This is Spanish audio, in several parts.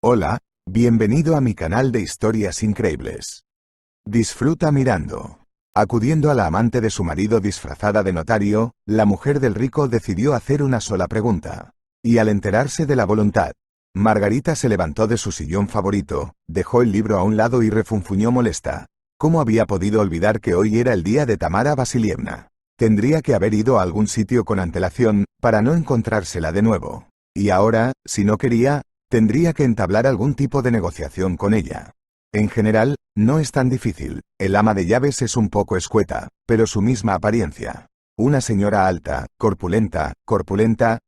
Hola, bienvenido a mi canal de historias increíbles. Disfruta mirando. Acudiendo a la amante de su marido disfrazada de notario, la mujer del rico decidió hacer una sola pregunta. Y al enterarse de la voluntad, Margarita se levantó de su sillón favorito, dejó el libro a un lado y refunfuñó molesta. ¿Cómo había podido olvidar que hoy era el día de Tamara Vasilievna? Tendría que haber ido a algún sitio con antelación, para no encontrársela de nuevo. Y ahora, si no quería, tendría que entablar algún tipo de negociación con ella. En general, no es tan difícil. El ama de llaves es un poco escueta, pero su misma apariencia. Una señora alta, corpulenta,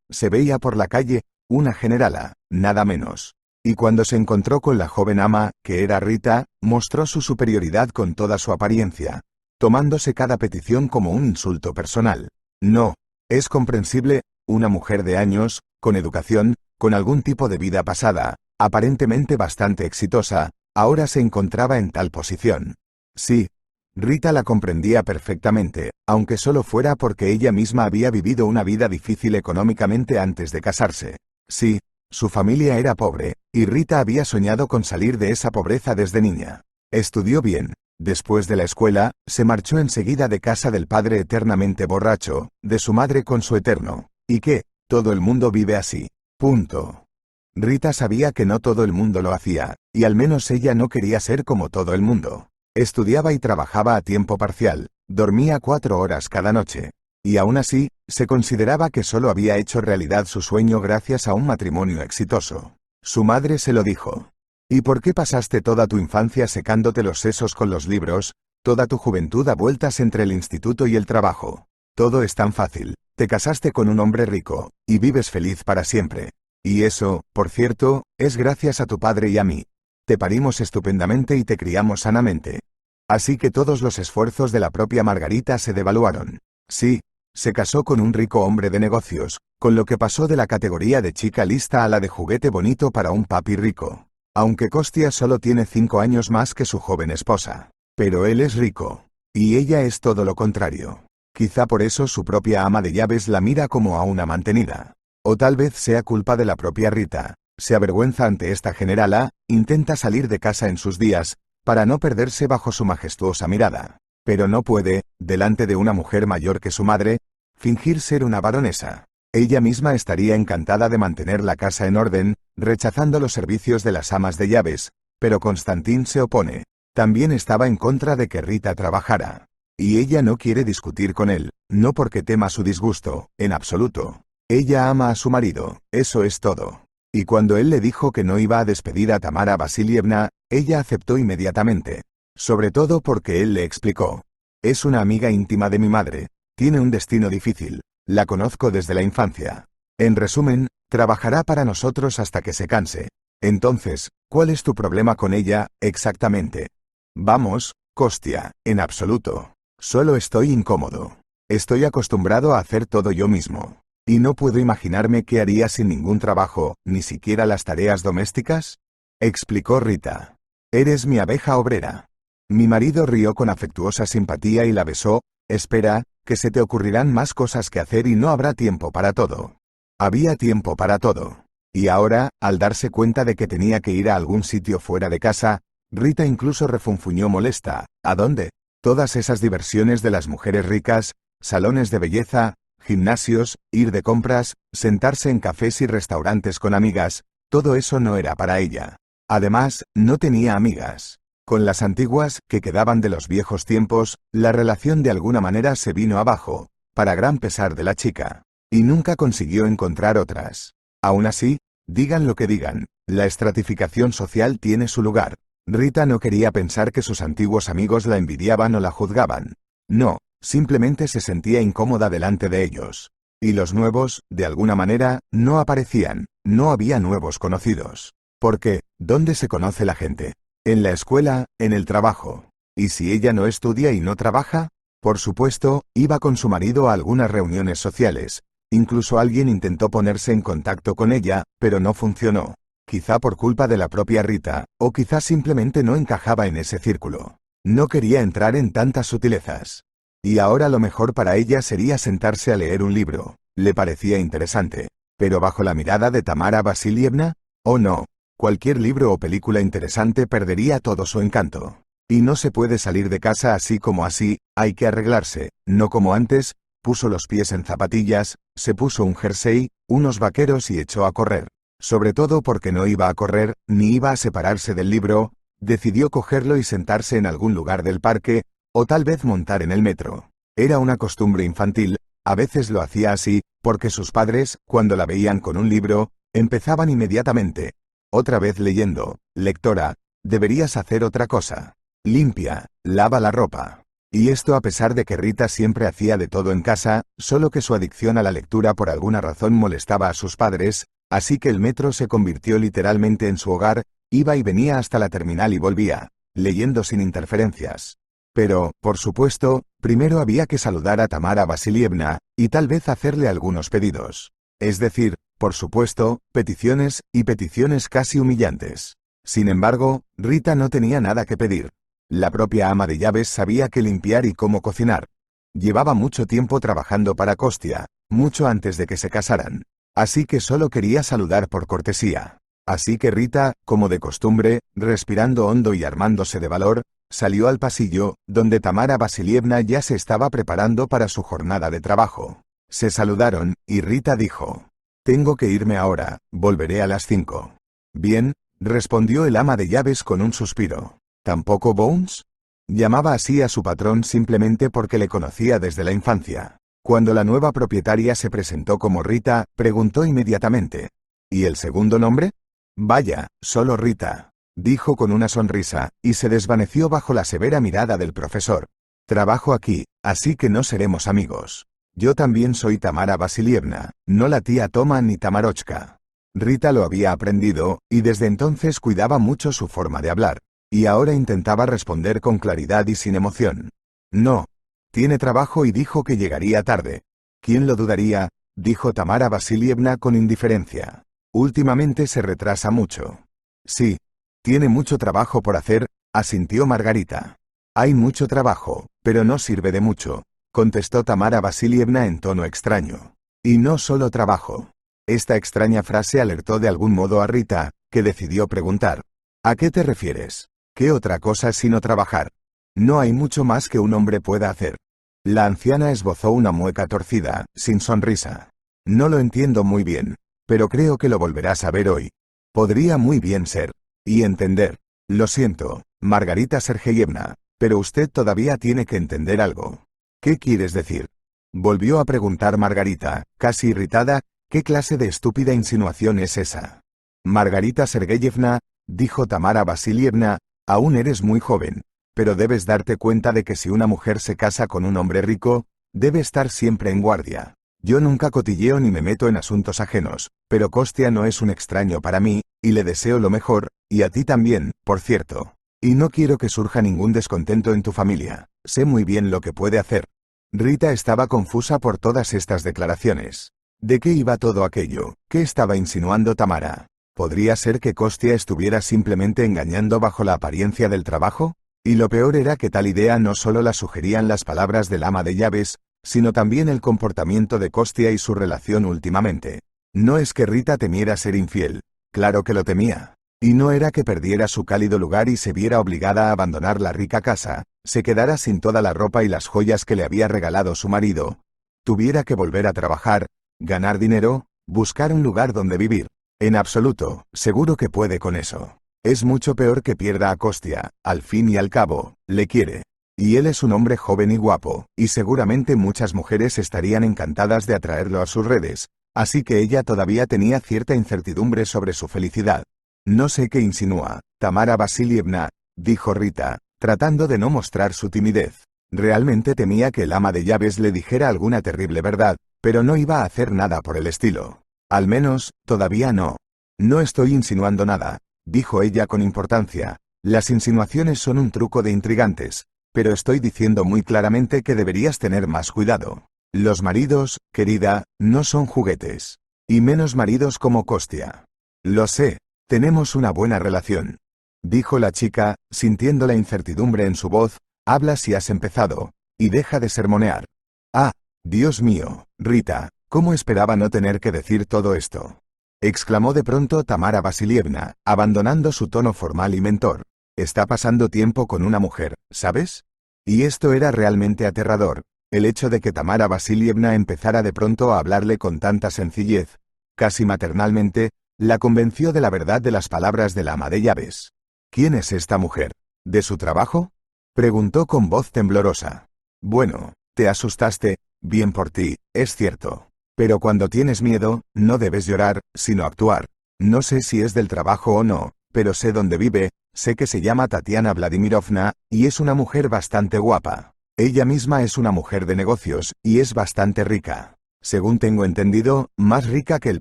se veía por la calle, una generala, nada menos. Y cuando se encontró con la joven ama, que era Rita, mostró su superioridad con toda su apariencia, tomándose cada petición como un insulto personal. No, es comprensible, una mujer de años, con educación, con algún tipo de vida pasada, aparentemente bastante exitosa, ahora se encontraba en tal posición. Sí, Rita la comprendía perfectamente, aunque solo fuera porque ella misma había vivido una vida difícil económicamente antes de casarse. Sí, su familia era pobre, y Rita había soñado con salir de esa pobreza desde niña. Estudió bien. Después de la escuela, se marchó enseguida de casa del padre eternamente borracho, de su madre con su eterno. ¿Y qué? Todo el mundo vive así. Punto. Rita sabía que no todo el mundo lo hacía, y al menos ella no quería ser como todo el mundo. Estudiaba y trabajaba a tiempo parcial, dormía 4 horas cada noche. Y aún así, se consideraba que solo había hecho realidad su sueño gracias a un matrimonio exitoso. Su madre se lo dijo. ¿Y por qué pasaste toda tu infancia secándote los sesos con los libros, toda tu juventud a vueltas entre el instituto y el trabajo? Todo es tan fácil. Te casaste con un hombre rico, y vives feliz para siempre. Y eso, por cierto, es gracias a tu padre y a mí. Te parimos estupendamente y te criamos sanamente. Así que todos los esfuerzos de la propia Margarita se devaluaron. Sí, se casó con un rico hombre de negocios, con lo que pasó de la categoría de chica lista a la de juguete bonito para un papi rico. Aunque Kostia solo tiene 5 años más que su joven esposa. Pero él es rico. Y ella es todo lo contrario. Quizá por eso su propia ama de llaves la mira como a una mantenida. O tal vez sea culpa de la propia Rita. Se avergüenza ante esta generala, intenta salir de casa en sus días, para no perderse bajo su majestuosa mirada. Pero no puede, delante de una mujer mayor que su madre, fingir ser una baronesa. Ella misma estaría encantada de mantener la casa en orden, rechazando los servicios de las amas de llaves, pero Constantín se opone. También estaba en contra de que Rita trabajara. Y ella no quiere discutir con él, no porque tema su disgusto, en absoluto. Ella ama a su marido, eso es todo. Y cuando él le dijo que no iba a despedir a Tamara Vasilievna, ella aceptó inmediatamente. Sobre todo porque él le explicó. Es una amiga íntima de mi madre, tiene un destino difícil, la conozco desde la infancia. En resumen, trabajará para nosotros hasta que se canse. Entonces, ¿cuál es tu problema con ella, exactamente? Vamos, Kostia, en absoluto. Solo estoy incómodo. Estoy acostumbrado a hacer todo yo mismo. ¿Y no puedo imaginarme qué haría sin ningún trabajo, ni siquiera las tareas domésticas? Explicó Rita. Eres mi abeja obrera. Mi marido rió con afectuosa simpatía y la besó. Espera, que se te ocurrirán más cosas que hacer y no habrá tiempo para todo. Había tiempo para todo. Y ahora, al darse cuenta de que tenía que ir a algún sitio fuera de casa, Rita incluso refunfuñó molesta. ¿A dónde? Todas esas diversiones de las mujeres ricas, salones de belleza, gimnasios, ir de compras, sentarse en cafés y restaurantes con amigas, todo eso no era para ella. Además, no tenía amigas. Con las antiguas, que quedaban de los viejos tiempos, la relación de alguna manera se vino abajo, para gran pesar de la chica. Y nunca consiguió encontrar otras. Aún así, digan lo que digan, la estratificación social tiene su lugar. Rita no quería pensar que sus antiguos amigos la envidiaban o la juzgaban. No, simplemente se sentía incómoda delante de ellos. Y los nuevos, de alguna manera, no aparecían, no había nuevos conocidos. Porque, ¿dónde se conoce la gente? En la escuela, en el trabajo. ¿Y si ella no estudia y no trabaja? Por supuesto, iba con su marido a algunas reuniones sociales. Incluso alguien intentó ponerse en contacto con ella, pero no funcionó. Quizá por culpa de la propia Rita, o quizá simplemente no encajaba en ese círculo. No quería entrar en tantas sutilezas. Y ahora lo mejor para ella sería sentarse a leer un libro. Le parecía interesante. Pero bajo la mirada de Tamara Vasilievna, oh no. cualquier libro o película interesante perdería todo su encanto. Y no se puede salir de casa así como así, hay que arreglarse, no como antes. Puso los pies en zapatillas, se puso un jersey, unos vaqueros y echó a correr. Sobre todo porque no iba a correr, ni iba a separarse del libro, decidió cogerlo y sentarse en algún lugar del parque, o tal vez montar en el metro. Era una costumbre infantil, a veces lo hacía así, porque sus padres, cuando la veían con un libro, empezaban inmediatamente. Otra vez leyendo, lectora, deberías hacer otra cosa. Limpia, lava la ropa. Y esto a pesar de que Rita siempre hacía de todo en casa, solo que su adicción a la lectura por alguna razón molestaba a sus padres, así que el metro se convirtió literalmente en su hogar, iba y venía hasta la terminal y volvía, leyendo sin interferencias. Pero, por supuesto, primero había que saludar a Tamara Vasilievna, y tal vez hacerle algunos pedidos. Es decir, por supuesto, peticiones, y peticiones casi humillantes. Sin embargo, Rita no tenía nada que pedir. La propia ama de llaves sabía qué limpiar y cómo cocinar. Llevaba mucho tiempo trabajando para Kostia, mucho antes de que se casaran. Así que solo quería saludar por cortesía. Así que Rita, como de costumbre, respirando hondo y armándose de valor, salió al pasillo, donde Tamara Vasilievna ya se estaba preparando para su jornada de trabajo. Se saludaron, y Rita dijo: «Tengo que irme ahora, volveré a las 5». «Bien», respondió el ama de llaves con un suspiro. ¿Tampoco Bones? Llamaba así a su patrón simplemente porque le conocía desde la infancia. Cuando la nueva propietaria se presentó como Rita, preguntó inmediatamente: «¿Y el segundo nombre?» «Vaya, solo Rita», dijo con una sonrisa, y se desvaneció bajo la severa mirada del profesor. «Trabajo aquí, así que no seremos amigos. Yo también soy Tamara Vasilievna, no la tía Toma ni Tamarochka». Rita lo había aprendido, y desde entonces cuidaba mucho su forma de hablar. Y ahora intentaba responder con claridad y sin emoción. «No. Tiene trabajo y dijo que llegaría tarde». «¿Quién lo dudaría?», dijo Tamara Vasilievna con indiferencia. «Últimamente se retrasa mucho». «Sí. Tiene mucho trabajo por hacer», asintió Margarita. «Hay mucho trabajo, pero no sirve de mucho», contestó Tamara Vasilievna en tono extraño. «Y no solo trabajo». Esta extraña frase alertó de algún modo a Rita, que decidió preguntar: «¿A qué te refieres? ¿Qué otra cosa sino trabajar? No hay mucho más que un hombre pueda hacer». La anciana esbozó una mueca torcida, sin sonrisa. «No lo entiendo muy bien, pero creo que lo volverás a ver hoy. Podría muy bien ser. Y entender. Lo siento, Margarita Sergeyevna, pero usted todavía tiene que entender algo». «¿Qué quieres decir?», volvió a preguntar Margarita, casi irritada. «¿Qué clase de estúpida insinuación es esa?». «Margarita Sergeyevna», dijo Tamara Vasilievna, «aún eres muy joven, pero debes darte cuenta de que si una mujer se casa con un hombre rico, debe estar siempre en guardia. Yo nunca cotilleo ni me meto en asuntos ajenos, pero Kostia no es un extraño para mí, y le deseo lo mejor, y a ti también, por cierto. Y no quiero que surja ningún descontento en tu familia. Sé muy bien lo que puede hacer». Rita estaba confusa por todas estas declaraciones. ¿De qué iba todo aquello? ¿Qué estaba insinuando Tamara? ¿Podría ser que Kostia estuviera simplemente engañando bajo la apariencia del trabajo? Y lo peor era que tal idea no solo la sugerían las palabras del ama de llaves, sino también el comportamiento de Kostia y su relación últimamente. No es que Rita temiera ser infiel, claro que lo temía. Y no era que perdiera su cálido lugar y se viera obligada a abandonar la rica casa, se quedara sin toda la ropa y las joyas que le había regalado su marido. Tuviera que volver a trabajar, ganar dinero, buscar un lugar donde vivir. En absoluto, seguro que puede con eso. Es mucho peor que pierda a Kostia, al fin y al cabo, le quiere. Y él es un hombre joven y guapo, y seguramente muchas mujeres estarían encantadas de atraerlo a sus redes, así que ella todavía tenía cierta incertidumbre sobre su felicidad. «No sé qué insinúa, Tamara Vasilievna», dijo Rita, tratando de no mostrar su timidez. Realmente temía que el ama de llaves le dijera alguna terrible verdad, pero no iba a hacer nada por el estilo. «Al menos, todavía no». «No estoy insinuando nada», dijo ella con importancia. «Las insinuaciones son un truco de intrigantes, pero estoy diciendo muy claramente que deberías tener más cuidado. Los maridos, querida, no son juguetes. Y menos maridos como Kostia». «Lo sé, tenemos una buena relación», dijo la chica, sintiendo la incertidumbre en su voz. «Habla si has empezado, y deja de sermonear». «Ah, Dios mío, Rita, ¿cómo esperaba no tener que decir todo esto?». exclamó de pronto Tamara Vasilievna, abandonando su tono formal y mentor. Está pasando tiempo con una mujer, ¿sabes? Y esto era realmente aterrador. El hecho de que Tamara Vasilievna empezara de pronto a hablarle con tanta sencillez, casi maternalmente, la convenció de la verdad de las palabras de la ama de llaves. ¿Quién es esta mujer? ¿De su trabajo? Preguntó con voz temblorosa. Bueno, te asustaste, bien por ti, es cierto. Pero cuando tienes miedo, no debes llorar, sino actuar. No sé si es del trabajo o no, pero sé dónde vive, sé que se llama Tatiana Vladimirovna, y es una mujer bastante guapa. Ella misma es una mujer de negocios, y es bastante rica. Según tengo entendido, más rica que el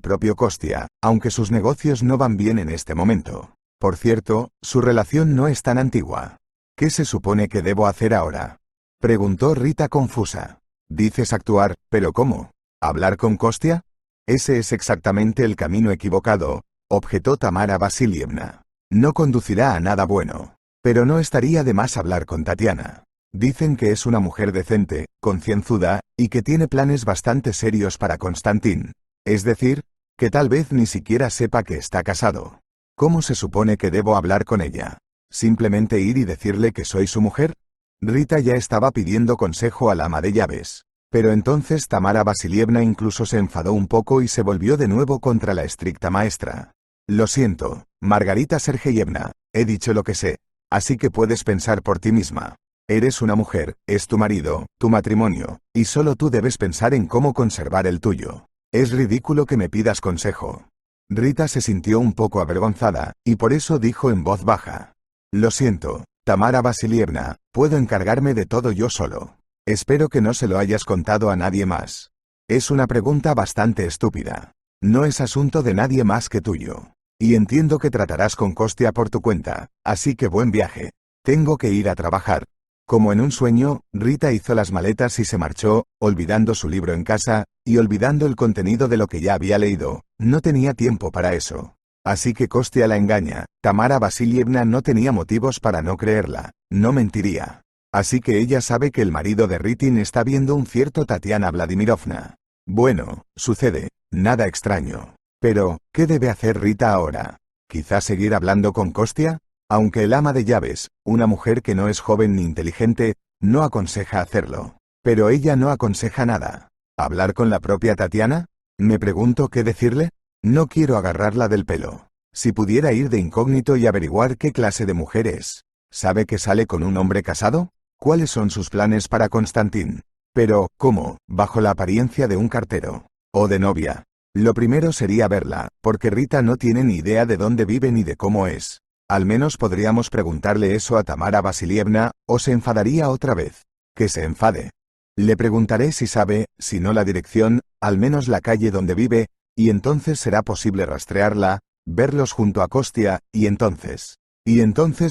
propio Kostia, aunque sus negocios no van bien en este momento. Por cierto, su relación no es tan antigua. ¿Qué se supone que debo hacer ahora? Preguntó Rita confusa. Dices actuar, ¿pero cómo? ¿Hablar con Kostia? Ese es exactamente el camino equivocado, objetó Tamara Vasilievna. No conducirá a nada bueno. Pero no estaría de más hablar con Tatiana. Dicen que es una mujer decente, concienzuda, y que tiene planes bastante serios para Konstantin. Es decir, que tal vez ni siquiera sepa que está casado. ¿Cómo se supone que debo hablar con ella? ¿Simplemente ir y decirle que soy su mujer? Rita ya estaba pidiendo consejo al ama de llaves. Pero entonces Tamara Vasilievna incluso se enfadó un poco y se volvió de nuevo contra la estricta maestra. Lo siento, Margarita Sergeyevna, he dicho lo que sé, así que puedes pensar por ti misma. Eres una mujer, es tu marido, tu matrimonio, y solo tú debes pensar en cómo conservar el tuyo. Es ridículo que me pidas consejo. Rita se sintió un poco avergonzada, y por eso dijo en voz baja. Lo siento, Tamara Vasilievna, puedo encargarme de todo yo solo. Espero que no se lo hayas contado a nadie más. Es una pregunta bastante estúpida. No es asunto de nadie más que tuyo. Y entiendo que tratarás con Kostia por tu cuenta, así que buen viaje. Tengo que ir a trabajar. Como en un sueño, Rita hizo las maletas y se marchó, olvidando su libro en casa, y olvidando el contenido de lo que ya había leído. No tenía tiempo para eso. Así que Kostia la engaña. Tamara Vasilievna no tenía motivos para no creerla. No mentiría. Así que ella sabe que el marido de Ritin está viendo un cierto Tatiana Vladimirovna. Bueno, sucede. Nada extraño. Pero, ¿qué debe hacer Rita ahora? ¿Quizás seguir hablando con Kostia? Aunque el ama de llaves, una mujer que no es joven ni inteligente, no aconseja hacerlo. Pero ella no aconseja nada. ¿Hablar con la propia Tatiana? Me pregunto qué decirle. No quiero agarrarla del pelo. Si pudiera ir de incógnito y averiguar qué clase de mujer es. ¿Sabe que sale con un hombre casado? ¿Cuáles son sus planes para Konstantin? Pero, ¿cómo? Bajo la apariencia de un cartero. O de novia. Lo primero sería verla, porque Rita no tiene ni idea de dónde vive ni de cómo es. Al menos podríamos preguntarle eso a Tamara Vasilievna, o se enfadaría otra vez. Que se enfade. Le preguntaré si sabe, si no la dirección, al menos la calle donde vive, y entonces será posible rastrearla, verlos junto a Kostia, y entonces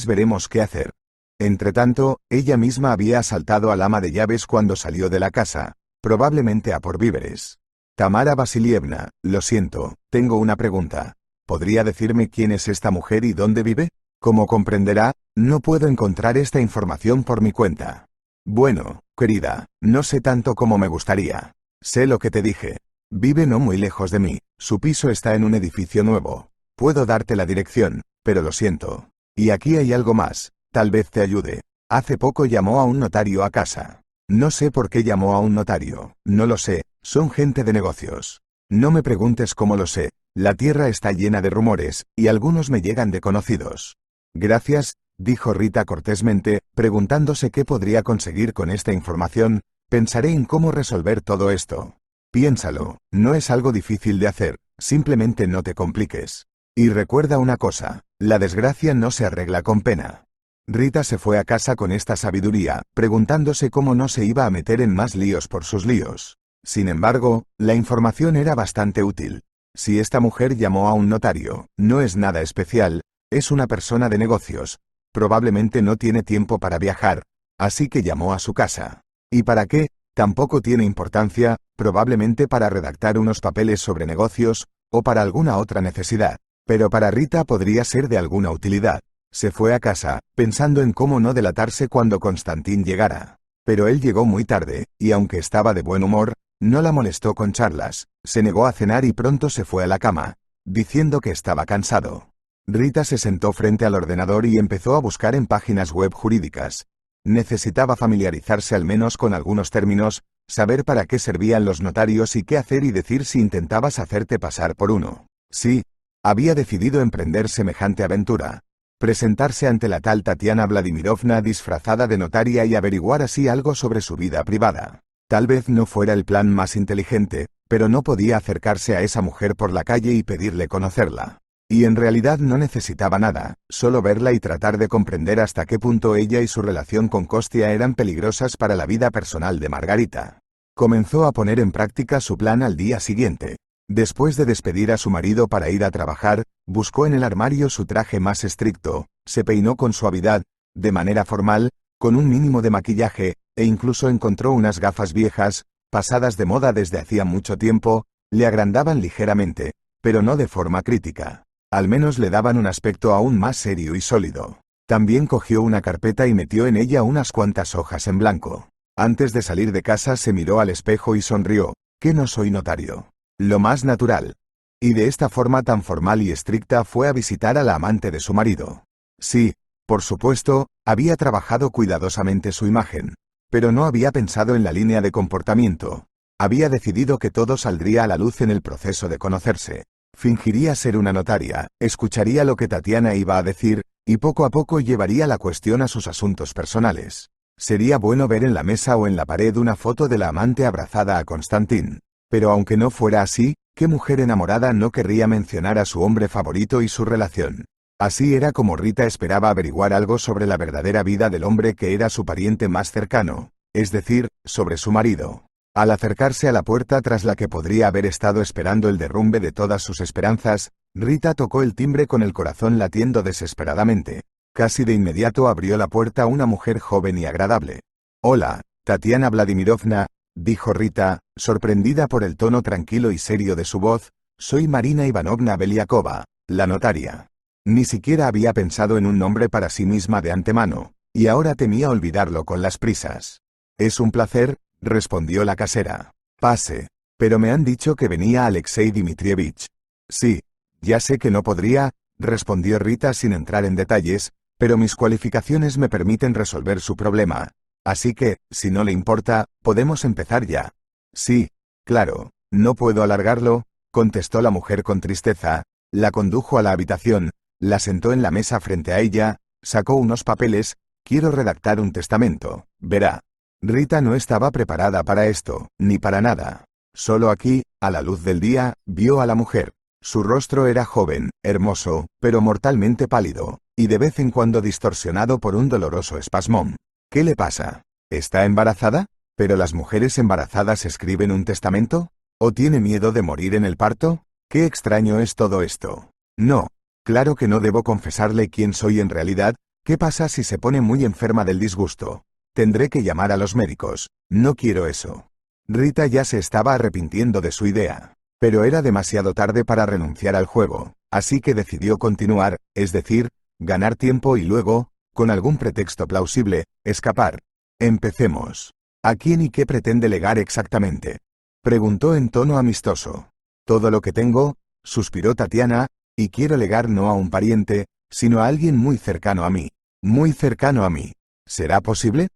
veremos qué hacer. Entretanto, ella misma había asaltado al ama de llaves cuando salió de la casa, probablemente a por víveres. Tamara Vasilievna, lo siento, tengo una pregunta. ¿Podría decirme quién es esta mujer y dónde vive? Como comprenderá, no puedo encontrar esta información por mi cuenta. Bueno, querida, no sé tanto como me gustaría. Sé lo que te dije. Vive no muy lejos de mí, su piso está en un edificio nuevo. Puedo darte la dirección, pero lo siento. Y aquí hay algo más, tal vez te ayude. Hace poco llamó a un notario a casa. No sé por qué llamó a un notario, no lo sé, son gente de negocios. No me preguntes cómo lo sé, la tierra está llena de rumores, y algunos me llegan de conocidos. Gracias, dijo Rita cortésmente, preguntándose qué podría conseguir con esta información. Pensaré en cómo resolver todo esto. Piénsalo, no es algo difícil de hacer, simplemente no te compliques. Y recuerda una cosa, la desgracia no se arregla con pena. Rita se fue a casa con esta sabiduría, preguntándose cómo no se iba a meter en más líos por sus líos. Sin embargo, la información era bastante útil. Si esta mujer llamó a un notario, no es nada especial, es una persona de negocios. Probablemente no tiene tiempo para viajar, así que llamó a su casa. ¿Y para qué? Tampoco tiene importancia, probablemente para redactar unos papeles sobre negocios, o para alguna otra necesidad. Pero para Rita podría ser de alguna utilidad. Se fue a casa, pensando en cómo no delatarse cuando Konstantin llegara. Pero él llegó muy tarde, y aunque estaba de buen humor, no la molestó con charlas, se negó a cenar y pronto se fue a la cama. diciendo que estaba cansado. Rita se sentó frente al ordenador y empezó a buscar en páginas web jurídicas. Necesitaba familiarizarse al menos con algunos términos, saber para qué servían los notarios y qué hacer y decir si intentabas hacerte pasar por uno. Sí, había decidido emprender semejante aventura. Presentarse ante la tal Tatiana Vladimirovna disfrazada de notaria y averiguar así algo sobre su vida privada. Tal vez no fuera el plan más inteligente, pero no podía acercarse a esa mujer por la calle y pedirle conocerla. Y en realidad no necesitaba nada, solo verla y tratar de comprender hasta qué punto ella y su relación con Kostia eran peligrosas para la vida personal de Margarita. Comenzó a poner en práctica su plan al día siguiente. Después de despedir a su marido para ir a trabajar, buscó en el armario su traje más estricto, se peinó con suavidad, de manera formal, con un mínimo de maquillaje, e incluso encontró unas gafas viejas, pasadas de moda desde hacía mucho tiempo, le agrandaban ligeramente, pero no de forma crítica. Al menos le daban un aspecto aún más serio y sólido. También cogió una carpeta y metió en ella unas cuantas hojas en blanco. Antes de salir de casa se miró al espejo y sonrió, que no soy notario. Lo más natural. Y de esta forma tan formal y estricta fue a visitar a la amante de su marido. Sí, por supuesto, había trabajado cuidadosamente su imagen, pero no había pensado en la línea de comportamiento. Había decidido que todo saldría a la luz en el proceso de conocerse. Fingiría ser una notaria, escucharía lo que Tatiana iba a decir, y poco a poco llevaría la cuestión a sus asuntos personales. Sería bueno ver en la mesa o en la pared una foto de la amante abrazada a Konstantin. Pero aunque no fuera así, ¿qué mujer enamorada no querría mencionar a su hombre favorito y su relación? Así era como Rita esperaba averiguar algo sobre la verdadera vida del hombre que era su pariente más cercano, es decir, sobre su marido. Al acercarse a la puerta tras la que podría haber estado esperando el derrumbe de todas sus esperanzas, Rita tocó el timbre con el corazón latiendo desesperadamente. Casi de inmediato abrió la puerta una mujer joven y agradable. «Hola, Tatiana Vladimirovna», dijo Rita, sorprendida por el tono tranquilo y serio de su voz, «soy Marina Ivanovna Beliakova, la notaria». Ni siquiera había pensado en un nombre para sí misma de antemano, y ahora temía olvidarlo con las prisas. «Es un placer», respondió la casera. «Pase. Pero me han dicho que venía Alexei Dmitrievich». «Sí, ya sé que no podría», respondió Rita sin entrar en detalles, «pero mis cualificaciones me permiten resolver su problema. Así que, si no le importa, podemos empezar ya». «Sí, claro, no puedo alargarlo», contestó la mujer con tristeza, la condujo a la habitación, la sentó en la mesa frente a ella, sacó unos papeles. «Quiero redactar un testamento, verá». Rita no estaba preparada para esto, ni para nada. Solo aquí, a la luz del día, vio a la mujer. Su rostro era joven, hermoso, pero mortalmente pálido, y de vez en cuando distorsionado por un doloroso espasmón. ¿Qué le pasa? ¿Está embarazada? ¿Pero las mujeres embarazadas escriben un testamento? ¿O tiene miedo de morir en el parto? Qué extraño es todo esto. No, claro que no debo confesarle quién soy en realidad. ¿Qué pasa si se pone muy enferma del disgusto? Tendré que llamar a los médicos. No quiero eso. Rita ya se estaba arrepintiendo de su idea. Pero era demasiado tarde para renunciar al juego, así que decidió continuar, es decir, ganar tiempo y luego, con algún pretexto plausible, escapar. Empecemos. ¿A quién y qué pretende legar exactamente?, preguntó en tono amistoso. Todo lo que tengo, suspiró Tatiana, y quiero legar no a un pariente, sino a alguien muy cercano a mí. Muy cercano a mí. ¿Será posible?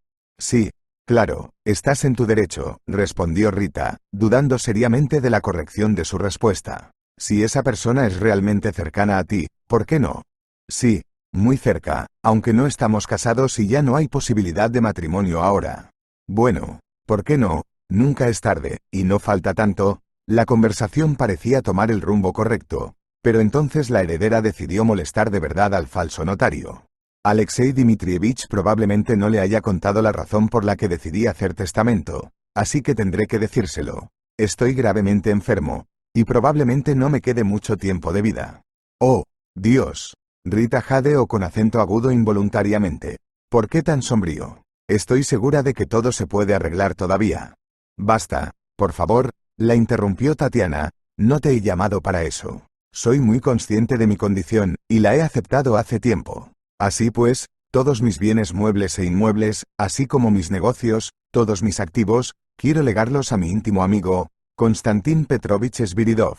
Sí, claro, estás en tu derecho, respondió Rita, dudando seriamente de la corrección de su respuesta. Si esa persona es realmente cercana a ti, ¿por qué no? Sí, muy cerca, aunque no estamos casados y ya no hay posibilidad de matrimonio ahora. Bueno, ¿por qué no? Nunca es tarde, y no falta tanto. La conversación parecía tomar el rumbo correcto, pero entonces la heredera decidió molestar de verdad al falso notario. Alexei Dmitrievich probablemente no le haya contado la razón por la que decidí hacer testamento, así que tendré que decírselo. Estoy gravemente enfermo, y probablemente no me quede mucho tiempo de vida. Oh, Dios. Rita jadeó con acento agudo involuntariamente. ¿Por qué tan sombrío? Estoy segura de que todo se puede arreglar todavía. Basta, por favor, la interrumpió Tatiana, no te he llamado para eso. Soy muy consciente de mi condición, y la he aceptado hace tiempo. Así pues, todos mis bienes muebles e inmuebles, así como mis negocios, todos mis activos, quiero legarlos a mi íntimo amigo, Konstantin Petrovich Sviridov.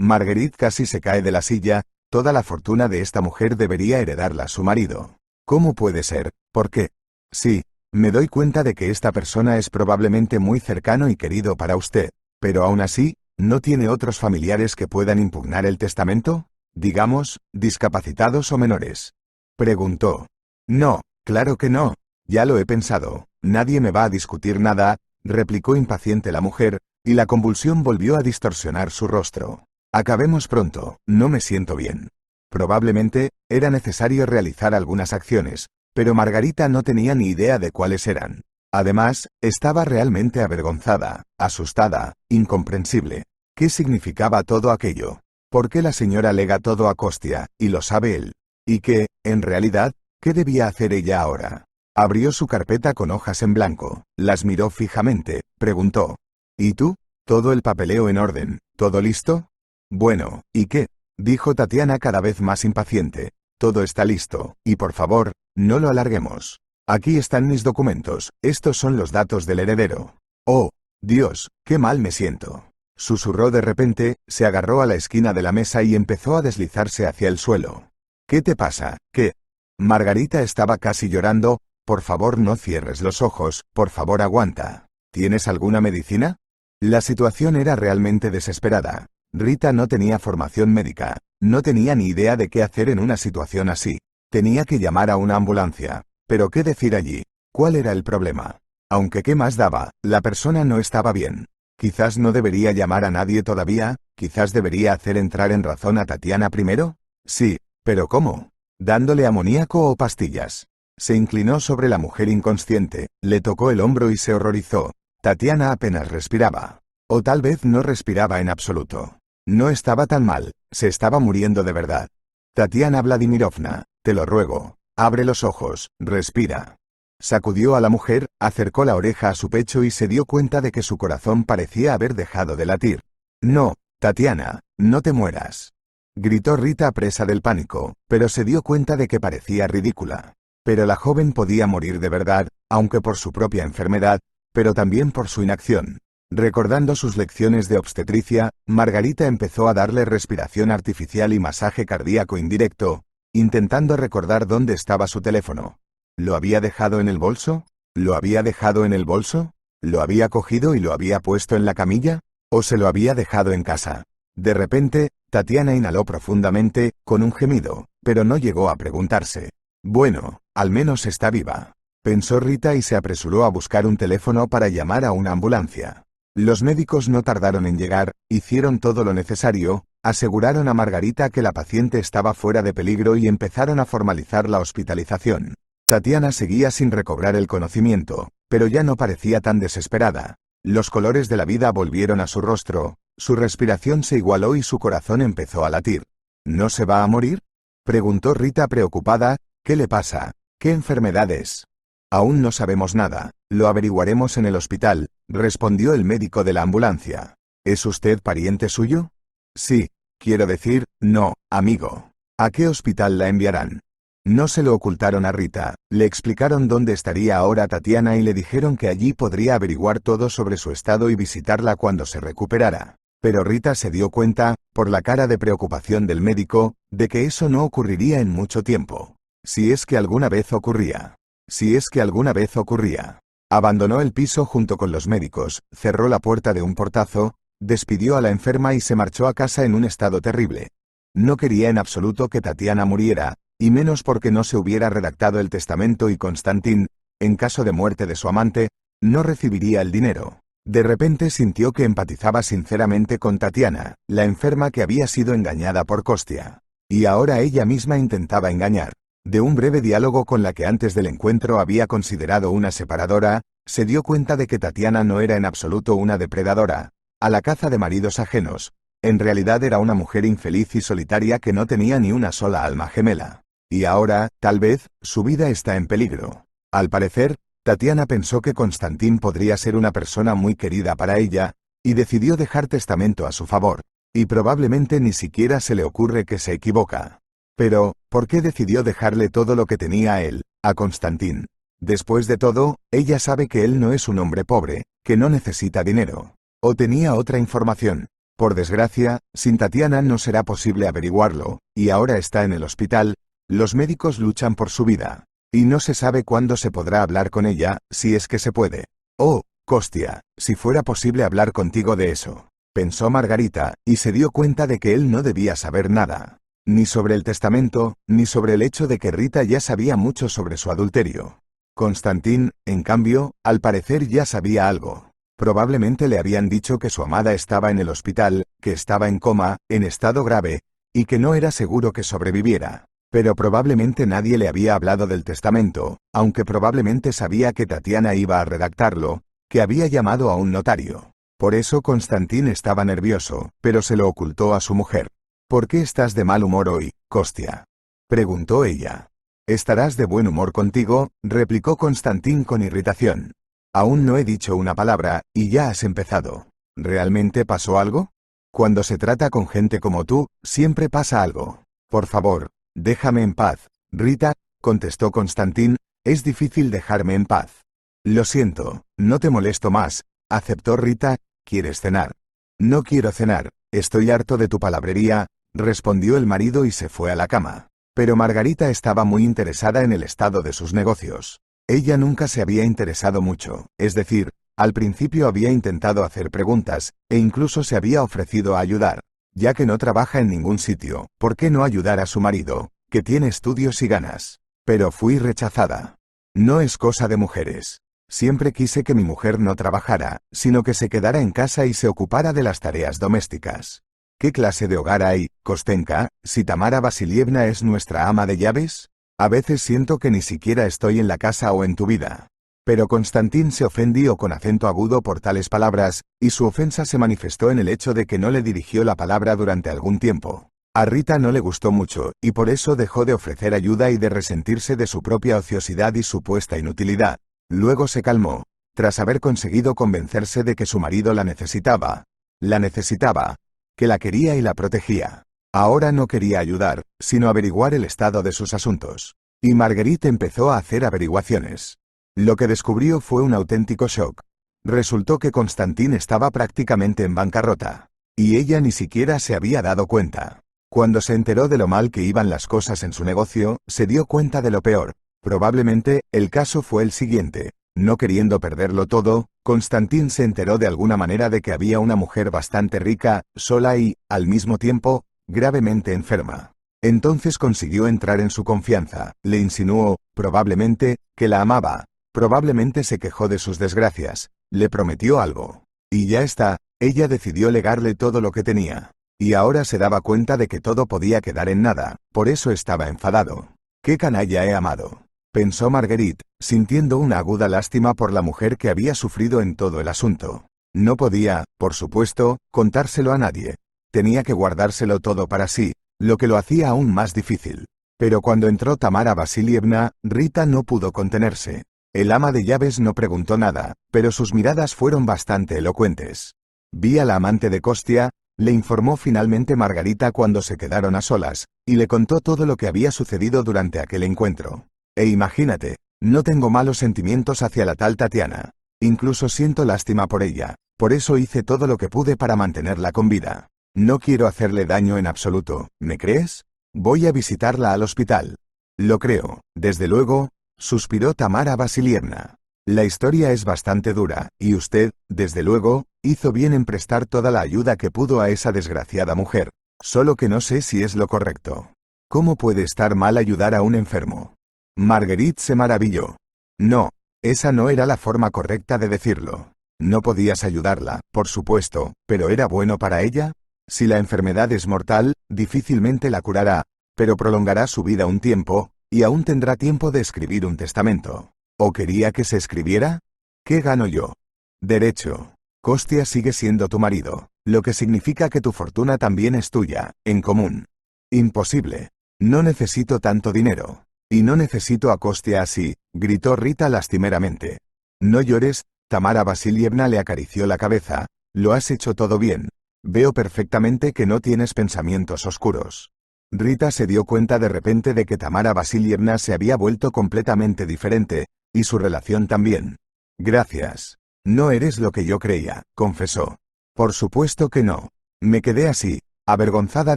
Marguerite casi se cae de la silla. Toda la fortuna de esta mujer debería heredarla su marido. ¿Cómo puede ser? ¿Por qué? Sí, me doy cuenta de que esta persona es probablemente muy cercano y querido para usted, pero aún así, ¿no tiene otros familiares que puedan impugnar el testamento? Digamos, discapacitados o menores. Preguntó. No, claro que no. Ya lo he pensado. Nadie me va a discutir nada, replicó impaciente la mujer, y la convulsión volvió a distorsionar su rostro. Acabemos pronto, no me siento bien. Probablemente, era necesario realizar algunas acciones, pero Margarita no tenía ni idea de cuáles eran. Además, estaba realmente avergonzada, asustada, incomprensible. ¿Qué significaba todo aquello? ¿Por qué la señora lega todo a Costia, y lo sabe él? Y que, en realidad, ¿qué debía hacer ella ahora? Abrió su carpeta con hojas en blanco, las miró fijamente, preguntó. ¿Y tú? ¿Todo el papeleo en orden? ¿Todo listo? Bueno, ¿y qué? Dijo Tatiana cada vez más impaciente. Todo está listo, y por favor, no lo alarguemos. Aquí están mis documentos, estos son los datos del heredero. Oh, Dios, qué mal me siento. Susurró de repente, se agarró a la esquina de la mesa y empezó a deslizarse hacia el suelo. ¿Qué te pasa? ¿Qué? Margarita estaba casi llorando. Por favor no cierres los ojos, por favor aguanta. ¿Tienes alguna medicina? La situación era realmente desesperada. Rita no tenía formación médica, no tenía ni idea de qué hacer en una situación así. Tenía que llamar a una ambulancia. Pero ¿qué decir allí? ¿Cuál era el problema? Aunque qué más daba, la persona no estaba bien. Quizás no debería llamar a nadie todavía, quizás debería hacer entrar en razón a Tatiana primero. Sí, pero ¿cómo? ¿Dándole amoníaco o pastillas? Se inclinó sobre la mujer inconsciente, le tocó el hombro y se horrorizó. Tatiana apenas respiraba. O tal vez no respiraba en absoluto. No estaba tan mal, se estaba muriendo de verdad. Tatiana Vladimirovna, te lo ruego, abre los ojos, respira. Sacudió a la mujer, acercó la oreja a su pecho y se dio cuenta de que su corazón parecía haber dejado de latir. No, Tatiana, no te mueras. Gritó Rita presa del pánico, pero se dio cuenta de que parecía ridícula. Pero la joven podía morir de verdad, aunque por su propia enfermedad, pero también por su inacción. Recordando sus lecciones de obstetricia, Margarita empezó a darle respiración artificial y masaje cardíaco indirecto, intentando recordar dónde estaba su teléfono. ¿Lo había dejado en el bolso? ¿Lo había dejado en el bolso? ¿Lo había cogido y lo había puesto en la camilla? ¿O se lo había dejado en casa? De repente, Tatiana inhaló profundamente, con un gemido, pero no llegó a preguntarse. Bueno, al menos está viva. Pensó Rita y se apresuró a buscar un teléfono para llamar a una ambulancia. Los médicos no tardaron en llegar, hicieron todo lo necesario, aseguraron a Margarita que la paciente estaba fuera de peligro y empezaron a formalizar la hospitalización. Tatiana seguía sin recobrar el conocimiento, pero ya no parecía tan desesperada. Los colores de la vida volvieron a su rostro, su respiración se igualó y su corazón empezó a latir. ¿No se va a morir? Preguntó Rita preocupada. ¿Qué le pasa? ¿Qué enfermedad es? Aún no sabemos nada, lo averiguaremos en el hospital, respondió el médico de la ambulancia. ¿Es usted pariente suyo? Sí, quiero decir, no, amigo. ¿A qué hospital la enviarán? No se lo ocultaron a Rita, le explicaron dónde estaría ahora Tatiana y le dijeron que allí podría averiguar todo sobre su estado y visitarla cuando se recuperara. Pero Rita se dio cuenta, por la cara de preocupación del médico, de que eso no ocurriría en mucho tiempo. Si es que alguna vez ocurría. Si es que alguna vez ocurría. Abandonó el piso junto con los médicos, cerró la puerta de un portazo, despidió a la enferma y se marchó a casa en un estado terrible. No quería en absoluto que Tatiana muriera, y menos porque no se hubiera redactado el testamento y Konstantin, en caso de muerte de su amante, no recibiría el dinero. De repente sintió que empatizaba sinceramente con Tatiana, la enferma que había sido engañada por Kostia. Y ahora ella misma intentaba engañar. De un breve diálogo con la que antes del encuentro había considerado una separadora, se dio cuenta de que Tatiana no era en absoluto una depredadora, a la caza de maridos ajenos. En realidad era una mujer infeliz y solitaria que no tenía ni una sola alma gemela. Y ahora, tal vez, su vida está en peligro. Al parecer, Tatiana pensó que Konstantin podría ser una persona muy querida para ella, y decidió dejar testamento a su favor. Y probablemente ni siquiera se le ocurre que se equivoca. Pero, ¿por qué decidió dejarle todo lo que tenía a él, a Konstantin? Después de todo, ella sabe que él no es un hombre pobre, que no necesita dinero. ¿O tenía otra información? Por desgracia, sin Tatiana no será posible averiguarlo, y ahora está en el hospital, los médicos luchan por su vida. Y no se sabe cuándo se podrá hablar con ella, si es que se puede. Oh, Kostya, si fuera posible hablar contigo de eso, pensó Margarita, y se dio cuenta de que él no debía saber nada. Ni sobre el testamento, ni sobre el hecho de que Rita ya sabía mucho sobre su adulterio. Constantín, en cambio, al parecer ya sabía algo. Probablemente le habían dicho que su amada estaba en el hospital, que estaba en coma, en estado grave, y que no era seguro que sobreviviera. Pero probablemente nadie le había hablado del testamento, aunque probablemente sabía que Tatiana iba a redactarlo, que había llamado a un notario. Por eso Constantín estaba nervioso, pero se lo ocultó a su mujer. ¿Por qué estás de mal humor hoy, Kostya?, preguntó ella. Estarás de buen humor contigo, replicó Constantín con irritación. Aún no he dicho una palabra, y ya has empezado. ¿Realmente pasó algo? Cuando se trata con gente como tú, siempre pasa algo. Por favor, déjame en paz, Rita, contestó Constantín, es difícil dejarme en paz. Lo siento, no te molesto más, aceptó Rita. ¿Quieres cenar? No quiero cenar, estoy harto de tu palabrería, respondió el marido y se fue a la cama. Pero Margarita estaba muy interesada en el estado de sus negocios. Ella nunca se había interesado mucho, es decir, al principio había intentado hacer preguntas, e incluso se había ofrecido a ayudar. Ya que no trabaja en ningún sitio, ¿por qué no ayudar a su marido, que tiene estudios y ganas? Pero fui rechazada. No es cosa de mujeres. Siempre quise que mi mujer no trabajara, sino que se quedara en casa y se ocupara de las tareas domésticas. ¿Qué clase de hogar hay, Kostenka, si Tamara Vasilievna es nuestra ama de llaves? A veces siento que ni siquiera estoy en la casa o en tu vida. Pero Constantín se ofendió con acento agudo por tales palabras, y su ofensa se manifestó en el hecho de que no le dirigió la palabra durante algún tiempo. A Rita no le gustó mucho, y por eso dejó de ofrecer ayuda y de resentirse de su propia ociosidad y supuesta inutilidad. Luego se calmó, tras haber conseguido convencerse de que su marido la necesitaba. La necesitaba, que la quería y la protegía. Ahora no quería ayudar, sino averiguar el estado de sus asuntos. Y Marguerite empezó a hacer averiguaciones. Lo que descubrió fue un auténtico shock. Resultó que Constantín estaba prácticamente en bancarrota. Y ella ni siquiera se había dado cuenta. Cuando se enteró de lo mal que iban las cosas en su negocio, se dio cuenta de lo peor. Probablemente, el caso fue el siguiente. No queriendo perderlo todo, Constantín se enteró de alguna manera de que había una mujer bastante rica, sola y, al mismo tiempo, gravemente enferma. Entonces consiguió entrar en su confianza, le insinuó, probablemente, que la amaba, probablemente se quejó de sus desgracias, le prometió algo. Y ya está, ella decidió legarle todo lo que tenía. Y ahora se daba cuenta de que todo podía quedar en nada, por eso estaba enfadado. ¡Qué canalla he amado!, pensó Marguerite, sintiendo una aguda lástima por la mujer que había sufrido en todo el asunto. No podía, por supuesto, contárselo a nadie. Tenía que guardárselo todo para sí, lo que lo hacía aún más difícil. Pero cuando entró Tamara Vasilievna, Rita no pudo contenerse. El ama de llaves no preguntó nada, pero sus miradas fueron bastante elocuentes. Vi a la amante de Kostya, le informó finalmente Margarita cuando se quedaron a solas, y le contó todo lo que había sucedido durante aquel encuentro. E imagínate, no tengo malos sentimientos hacia la tal Tatiana. Incluso siento lástima por ella, por eso hice todo lo que pude para mantenerla con vida. No quiero hacerle daño en absoluto, ¿me crees? Voy a visitarla al hospital. Lo creo, desde luego, suspiró Tamara Vasilievna. La historia es bastante dura, y usted, desde luego, hizo bien en prestar toda la ayuda que pudo a esa desgraciada mujer. Solo que no sé si es lo correcto. ¿Cómo puede estar mal ayudar a un enfermo? Marguerite se maravilló. No, esa no era la forma correcta de decirlo. No podías ayudarla, por supuesto, pero ¿era bueno para ella? Si la enfermedad es mortal, difícilmente la curará, pero prolongará su vida un tiempo, y aún tendrá tiempo de escribir un testamento. ¿O quería que se escribiera? ¿Qué gano yo? Derecho. Kostya sigue siendo tu marido, lo que significa que tu fortuna también es tuya, en común. Imposible. No necesito tanto dinero. Y no necesito a Kostya así, gritó Rita lastimeramente. No llores, Tamara Vasilievna le acarició la cabeza, lo has hecho todo bien. Veo perfectamente que no tienes pensamientos oscuros. Rita se dio cuenta de repente de que Tamara Vasilievna se había vuelto completamente diferente, y su relación también. Gracias. No eres lo que yo creía, confesó. Por supuesto que no. Me quedé así, avergonzada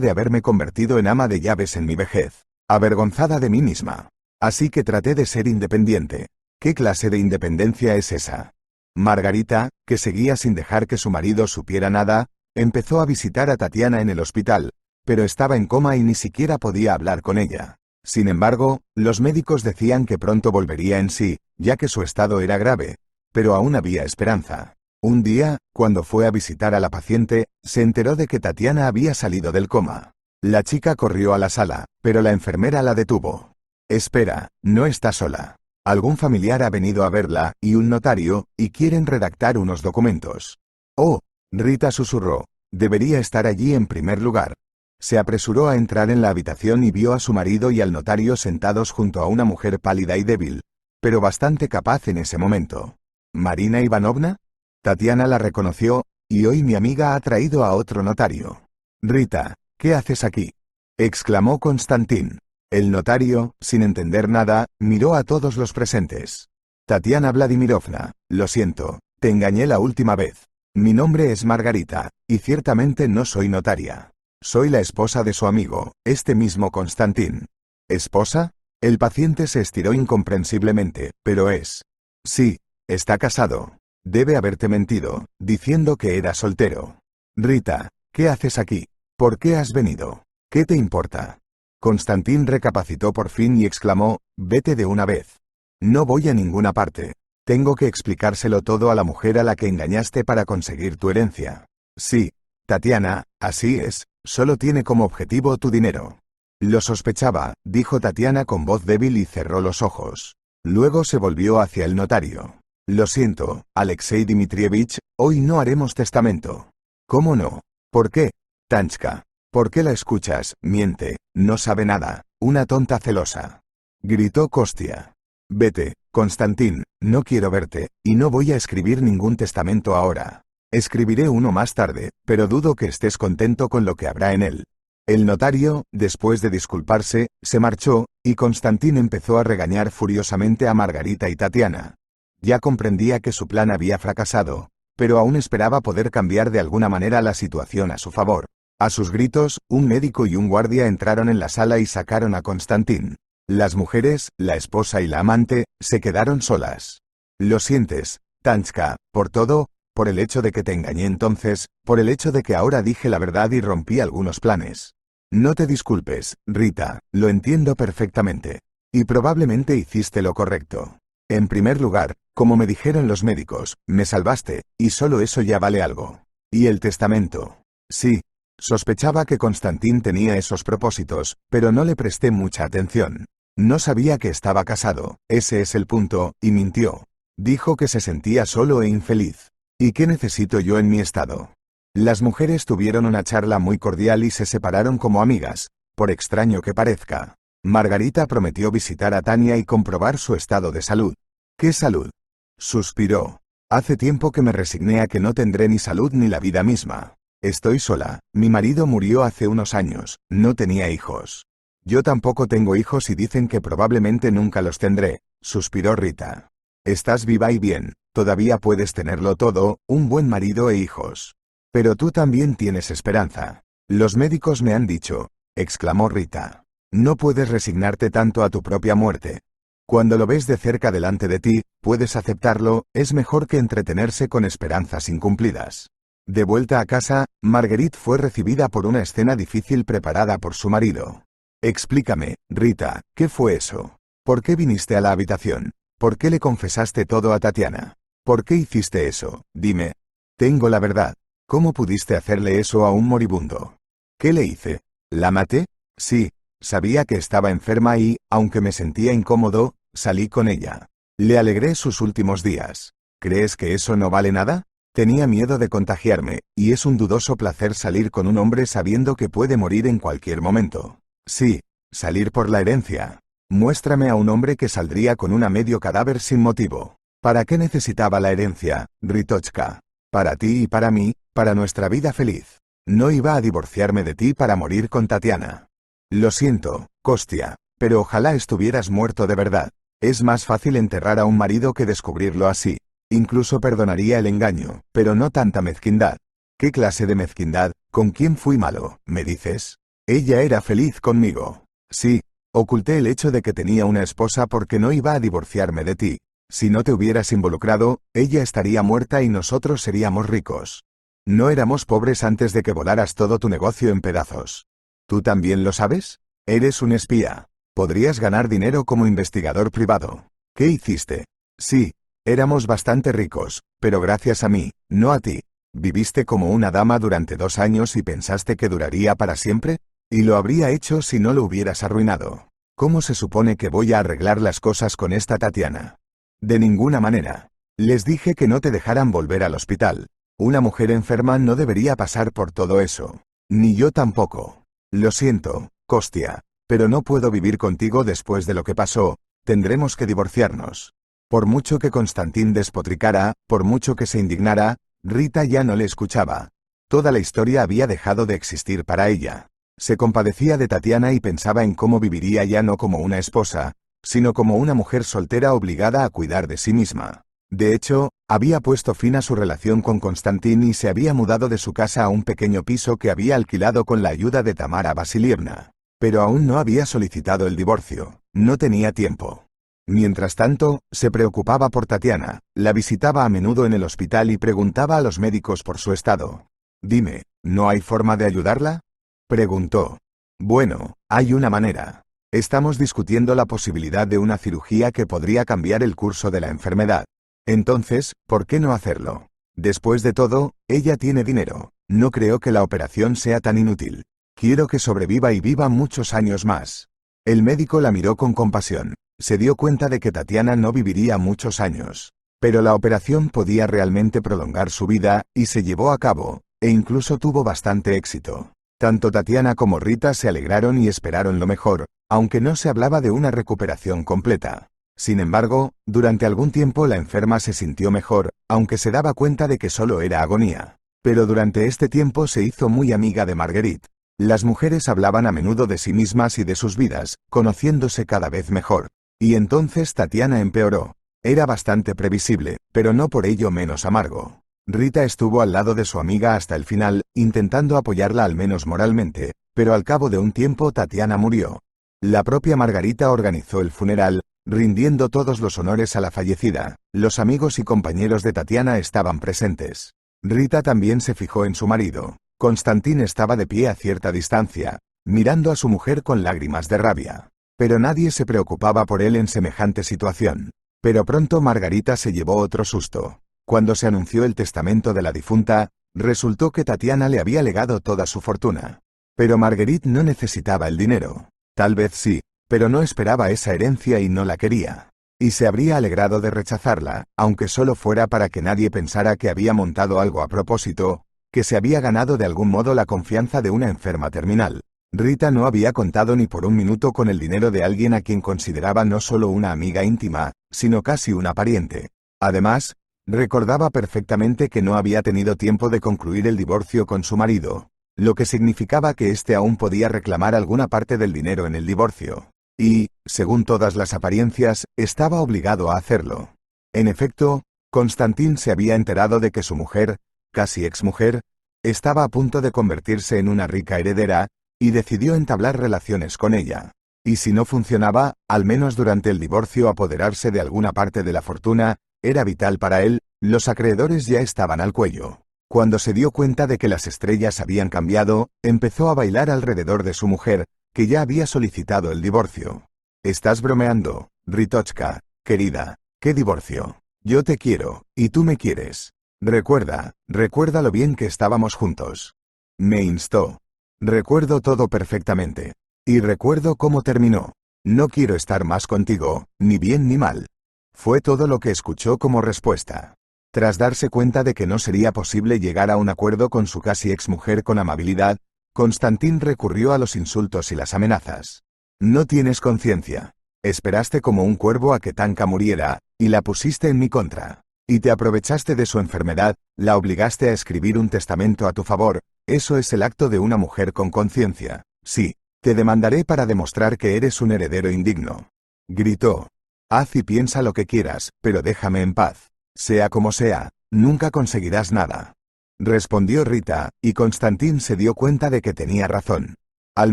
de haberme convertido en ama de llaves en mi vejez. Avergonzada de mí misma. Así que traté de ser independiente. ¿Qué clase de independencia es esa? Margarita, que seguía sin dejar que su marido supiera nada, empezó a visitar a Tatiana en el hospital, pero estaba en coma y ni siquiera podía hablar con ella. Sin embargo, los médicos decían que pronto volvería en sí, ya que su estado era grave, pero aún había esperanza. Un día, cuando fue a visitar a la paciente, se enteró de que Tatiana había salido del coma. La chica corrió a la sala, pero la enfermera la detuvo. Espera, no está sola. Algún familiar ha venido a verla, y un notario, y quieren redactar unos documentos. Oh, Rita susurró, debería estar allí en primer lugar. Se apresuró a entrar en la habitación y vio a su marido y al notario sentados junto a una mujer pálida y débil, pero bastante capaz en ese momento. ¿Marina Ivanovna? Tatiana la reconoció, y hoy mi amiga ha traído a otro notario. Rita, ¿qué haces aquí? Exclamó Konstantín. El notario, sin entender nada, miró a todos los presentes. Tatiana Vladimirovna, lo siento, te engañé la última vez. Mi nombre es Margarita, y ciertamente no soy notaria. Soy la esposa de su amigo, este mismo Konstantín. ¿Esposa? El paciente se estiró incomprensiblemente, pero es. Sí, está casado. Debe haberte mentido, diciendo que era soltero. Rita, ¿qué haces aquí? ¿Por qué has venido? ¿Qué te importa? Konstantín recapacitó por fin y exclamó, vete de una vez. No voy a ninguna parte. Tengo que explicárselo todo a la mujer a la que engañaste para conseguir tu herencia. Sí, Tatiana, así es, solo tiene como objetivo tu dinero. Lo sospechaba, dijo Tatiana con voz débil y cerró los ojos. Luego se volvió hacia el notario. Lo siento, Alexei Dmitrievich, hoy no haremos testamento. ¿Cómo no? ¿Por qué? Tanchka. ¿Por qué la escuchas? Miente, no sabe nada, una tonta celosa. Gritó Kostia. Vete, Konstantín, no quiero verte, y no voy a escribir ningún testamento ahora. Escribiré uno más tarde, pero dudo que estés contento con lo que habrá en él. El notario, después de disculparse, se marchó, y Konstantín empezó a regañar furiosamente a Margarita y Tatiana. Ya comprendía que su plan había fracasado, pero aún esperaba poder cambiar de alguna manera la situación a su favor. A sus gritos, un médico y un guardia entraron en la sala y sacaron a Konstantín. Las mujeres, la esposa y la amante, se quedaron solas. Lo sientes, Tanchka, por todo, por el hecho de que te engañé entonces, por el hecho de que ahora dije la verdad y rompí algunos planes. No te disculpes, Rita, lo entiendo perfectamente. Y probablemente hiciste lo correcto. En primer lugar, como me dijeron los médicos, me salvaste, y solo eso ya vale algo. ¿Y el testamento? Sí. Sospechaba que Konstantín tenía esos propósitos, pero no le presté mucha atención. No sabía que estaba casado, ese es el punto, y mintió. Dijo que se sentía solo e infeliz. ¿Y qué necesito yo en mi estado? Las mujeres tuvieron una charla muy cordial y se separaron como amigas, por extraño que parezca. Margarita prometió visitar a Tania y comprobar su estado de salud. ¿Qué salud? Suspiró. Hace tiempo que me resigné a que no tendré ni salud ni la vida misma. Estoy sola, mi marido murió hace unos años, no tenía hijos. Yo tampoco tengo hijos y dicen que probablemente nunca los tendré, suspiró Rita. Estás viva y bien, todavía puedes tenerlo todo, un buen marido e hijos. Pero tú también tienes esperanza. Los médicos me han dicho, exclamó Rita. No puedes resignarte tanto a tu propia muerte. Cuando lo ves de cerca delante de ti, puedes aceptarlo, es mejor que entretenerse con esperanzas incumplidas. De vuelta a casa, Marguerite fue recibida por una escena difícil preparada por su marido. Explícame, Rita, ¿qué fue eso? ¿Por qué viniste a la habitación? ¿Por qué le confesaste todo a Tatiana? ¿Por qué hiciste eso? Dime. Tengo la verdad. ¿Cómo pudiste hacerle eso a un moribundo? ¿Qué le hice? ¿La maté? Sí, sabía que estaba enferma y, aunque me sentía incómodo, salí con ella. Le alegré sus últimos días. ¿Crees que eso no vale nada? Tenía miedo de contagiarme, y es un dudoso placer salir con un hombre sabiendo que puede morir en cualquier momento. Sí, salir por la herencia. Muéstrame a un hombre que saldría con una medio cadáver sin motivo. ¿Para qué necesitaba la herencia, Ritochka? Para ti y para mí, para nuestra vida feliz. No iba a divorciarme de ti para morir con Tatiana. Lo siento, Kostia, pero ojalá estuvieras muerto de verdad. Es más fácil enterrar a un marido que descubrirlo así. Incluso perdonaría el engaño, pero no tanta mezquindad. ¿Qué clase de mezquindad? ¿Con quién fui malo, me dices? Ella era feliz conmigo. Sí, oculté el hecho de que tenía una esposa porque no iba a divorciarme de ti. Si no te hubieras involucrado, ella estaría muerta y nosotros seríamos ricos. No éramos pobres antes de que volaras todo tu negocio en pedazos. ¿Tú también lo sabes? Eres un espía. Podrías ganar dinero como investigador privado. ¿Qué hiciste? Sí, éramos bastante ricos, pero gracias a mí, no a ti. ¿Viviste como una dama durante 2 años y pensaste que duraría para siempre? Y lo habría hecho si no lo hubieras arruinado. ¿Cómo se supone que voy a arreglar las cosas con esta Tatiana? De ninguna manera. Les dije que no te dejaran volver al hospital. Una mujer enferma no debería pasar por todo eso. Ni yo tampoco. Lo siento, Kostia, pero no puedo vivir contigo después de lo que pasó. Tendremos que divorciarnos. Por mucho que Constantín despotricara, por mucho que se indignara, Rita ya no le escuchaba. Toda la historia había dejado de existir para ella. Se compadecía de Tatiana y pensaba en cómo viviría ya no como una esposa, sino como una mujer soltera obligada a cuidar de sí misma. De hecho, había puesto fin a su relación con Constantín y se había mudado de su casa a un pequeño piso que había alquilado con la ayuda de Tamara Vasilievna. Pero aún no había solicitado el divorcio, no tenía tiempo. Mientras tanto, se preocupaba por Tatiana, la visitaba a menudo en el hospital y preguntaba a los médicos por su estado. Dime, ¿no hay forma de ayudarla? Preguntó. Bueno, hay una manera. Estamos discutiendo la posibilidad de una cirugía que podría cambiar el curso de la enfermedad. Entonces, ¿por qué no hacerlo? Después de todo, ella tiene dinero. No creo que la operación sea tan inútil. Quiero que sobreviva y viva muchos años más. El médico la miró con compasión. Se dio cuenta de que Tatiana no viviría muchos años. Pero la operación podía realmente prolongar su vida, y se llevó a cabo, e incluso tuvo bastante éxito. Tanto Tatiana como Rita se alegraron y esperaron lo mejor, aunque no se hablaba de una recuperación completa. Sin embargo, durante algún tiempo la enferma se sintió mejor, aunque se daba cuenta de que solo era agonía. Pero durante este tiempo se hizo muy amiga de Marguerite. Las mujeres hablaban a menudo de sí mismas y de sus vidas, conociéndose cada vez mejor. Y entonces Tatiana empeoró. Era bastante previsible, pero no por ello menos amargo. Rita estuvo al lado de su amiga hasta el final, intentando apoyarla al menos moralmente, pero al cabo de un tiempo Tatiana murió. La propia Margarita organizó el funeral, rindiendo todos los honores a la fallecida. Los amigos y compañeros de Tatiana estaban presentes. Rita también se fijó en su marido. Constantín estaba de pie a cierta distancia, mirando a su mujer con lágrimas de rabia. Pero nadie se preocupaba por él en semejante situación. Pero pronto Margarita se llevó otro susto. Cuando se anunció el testamento de la difunta, resultó que Tatiana le había legado toda su fortuna. Pero Marguerite no necesitaba el dinero. Tal vez sí, pero no esperaba esa herencia y no la quería. Y se habría alegrado de rechazarla, aunque solo fuera para que nadie pensara que había montado algo a propósito, que se había ganado de algún modo la confianza de una enferma terminal. Rita no había contado ni por un minuto con el dinero de alguien a quien consideraba no solo una amiga íntima, sino casi una pariente. Además, recordaba perfectamente que no había tenido tiempo de concluir el divorcio con su marido, lo que significaba que éste aún podía reclamar alguna parte del dinero en el divorcio. Y, según todas las apariencias, estaba obligado a hacerlo. En efecto, Constantín se había enterado de que su mujer, casi exmujer, estaba a punto de convertirse en una rica heredera, y decidió entablar relaciones con ella. Y si no funcionaba, al menos durante el divorcio apoderarse de alguna parte de la fortuna, era vital para él. Los acreedores ya estaban al cuello. Cuando se dio cuenta de que las estrellas habían cambiado, empezó a bailar alrededor de su mujer, que ya había solicitado el divorcio. «Estás bromeando, Ritochka, querida. ¿Qué divorcio? Yo te quiero, y tú me quieres. Recuerda lo bien que estábamos juntos». Me instó. Recuerdo todo perfectamente. Y recuerdo cómo terminó. «No quiero estar más contigo, ni bien ni mal». Fue todo lo que escuchó como respuesta. Tras darse cuenta de que no sería posible llegar a un acuerdo con su casi exmujer con amabilidad, Constantín recurrió a los insultos y las amenazas. «No tienes conciencia. Esperaste como un cuervo a que Tanka muriera, y la pusiste en mi contra. Y te aprovechaste de su enfermedad, la obligaste a escribir un testamento a tu favor. Eso es el acto de una mujer con conciencia. Sí, te demandaré para demostrar que eres un heredero indigno». Gritó. «Haz y piensa lo que quieras, pero déjame en paz. Sea como sea, nunca conseguirás nada». respondió Rita, y Constantín se dio cuenta de que tenía razón. Al